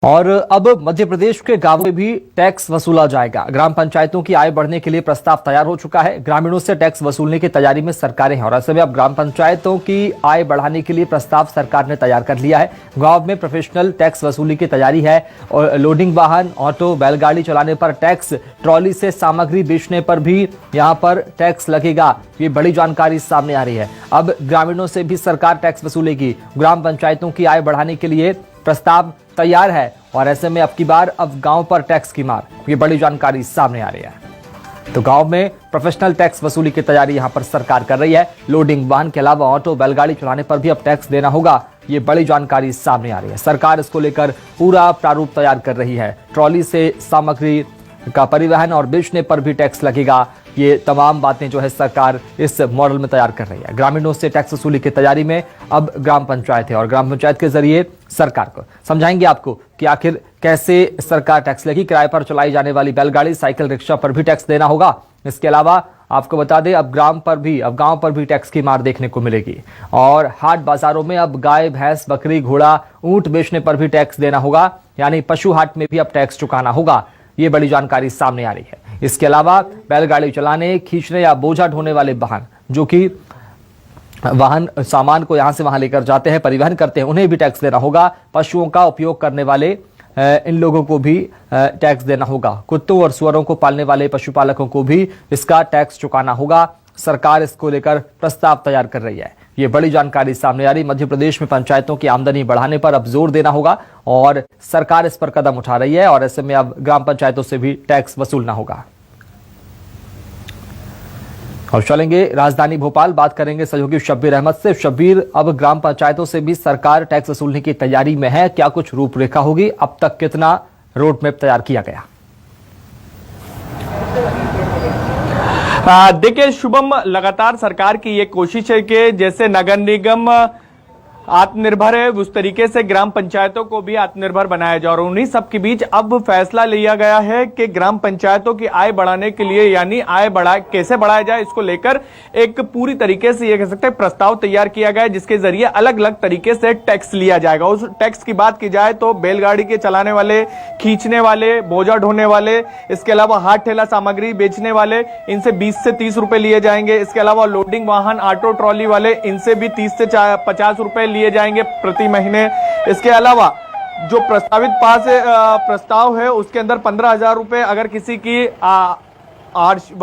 और अब मध्य प्रदेश के गांवों में भी टैक्स वसूला जाएगा। ग्राम पंचायतों की आय बढ़ने के लिए प्रस्ताव तैयार हो चुका है। ग्रामीणों से टैक्स वसूलने की तैयारी में सरकारें हैं और ऐसे में अब ग्राम पंचायतों की आय बढ़ाने के लिए प्रस्ताव सरकार ने तैयार कर लिया है। गांव में प्रोफेशनल टैक्स वसूली की तैयारी है और लोडिंग वाहन, ऑटो, बैलगाड़ी चलाने पर टैक्स, ट्रॉली से सामग्री बेचने पर भी यहां पर टैक्स लगेगा। ये बड़ी जानकारी सामने आ रही है। अब ग्रामीणों से भी सरकार टैक्स वसूलेगी। ग्राम पंचायतों की आय बढ़ाने के लिए प्रस्ताव तैयार है और ऐसे में अब की बार अब गांव पर टैक्स की मार, ये बड़ी जानकारी सामने आ रही है। तो गांव में प्रोफेशनल टैक्स वसूली की तैयारी यहां पर सरकार कर रही है। लोडिंग वाहन के अलावा ऑटो, बैलगाड़ी चलाने पर भी अब टैक्स देना होगा। ये बड़ी जानकारी सामने आ रही है। सरकार इसको लेकर पूरा प्रारूप तैयार कर रही है। ट्रॉली से सामग्री का परिवहन और बेचने पर भी टैक्स लगेगा। ये तमाम बातें जो है सरकार इस मॉडल में तैयार कर रही है। ग्रामीणों से टैक्स वसूली की तैयारी में अब ग्राम पंचायत है और ग्राम पंचायत के जरिए सरकार को समझाएंगे आपको कि आखिर कैसे सरकार टैक्स लेगी। किराए पर चलाई जाने वाली बैलगाड़ी, साइकिल, रिक्शा पर भी टैक्स देना होगा। इसके अलावा आपको बता दें अब गांव पर भी टैक्स की मार देखने को मिलेगी और हाट बाजारों में अब गाय, भैंस, बकरी, घोड़ा, ऊंट बेचने पर भी टैक्स देना होगा। यानी पशु हाट में भी अब टैक्स चुकाना होगा। ये बड़ी जानकारी सामने आ रही है। इसके अलावा बैलगाड़ी चलाने, खींचने या बोझा ढोने वाले वाहन, जो कि वाहन सामान को यहां से वहां लेकर जाते हैं, परिवहन करते हैं, उन्हें भी टैक्स देना होगा। पशुओं का उपयोग करने वाले इन लोगों को भी टैक्स देना होगा। कुत्तों और सुअरों को पालने वाले पशुपालकों को भी इसका टैक्स चुकाना होगा। सरकार इसको लेकर प्रस्ताव तैयार कर रही है। ये बड़ी जानकारी सामने आ रही। मध्य प्रदेश में पंचायतों की आमदनी बढ़ाने पर अब जोर देना होगा और सरकार इस पर कदम उठा रही है और ऐसे में अब ग्राम पंचायतों से भी टैक्स वसूलना होगा। और चलेंगे राजधानी भोपाल, बात करेंगे सहयोगी शब्बीर अहमद से। शब्बीर, अब ग्राम पंचायतों से भी सरकार टैक्स वसूलने की तैयारी में है। क्या कुछ रूपरेखा होगी? अब तक कितना रोड मैप तैयार किया गया? देखिए शुभम, लगातार सरकार की ये कोशिश है कि जैसे नगर निगम आत्मनिर्भर है उस तरीके से ग्राम पंचायतों को भी आत्मनिर्भर बनाया जाए और उन्हीं सब के बीच अब फैसला लिया गया है कि ग्राम पंचायतों की आय बढ़ाने के लिए, यानी आय कैसे बढ़ाया जाए, इसको लेकर एक पूरी तरीके से ये कह सकते हैं प्रस्ताव तैयार किया गया है, जिसके जरिए अलग अलग तरीके से टैक्स लिया जाएगा। उस टैक्स की बात की जाए तो बैलगाड़ी के चलाने वाले, खींचने वाले, बोझा ढोने वाले, इसके अलावा हाथ ठेला सामग्री बेचने वाले, इनसे 20 से 30 रुपए लिए जाएंगे। इसके अलावा लोडिंग वाहन, ऑटो, ट्रॉली वाले, इनसे भी 30 से 50 रुपए लिए जाएंगे प्रति महीने। इसके अलावा जो प्रस्तावित प्रस्ताव है उसके अंदर 15,000 रुपए अगर किसी की वार्षिक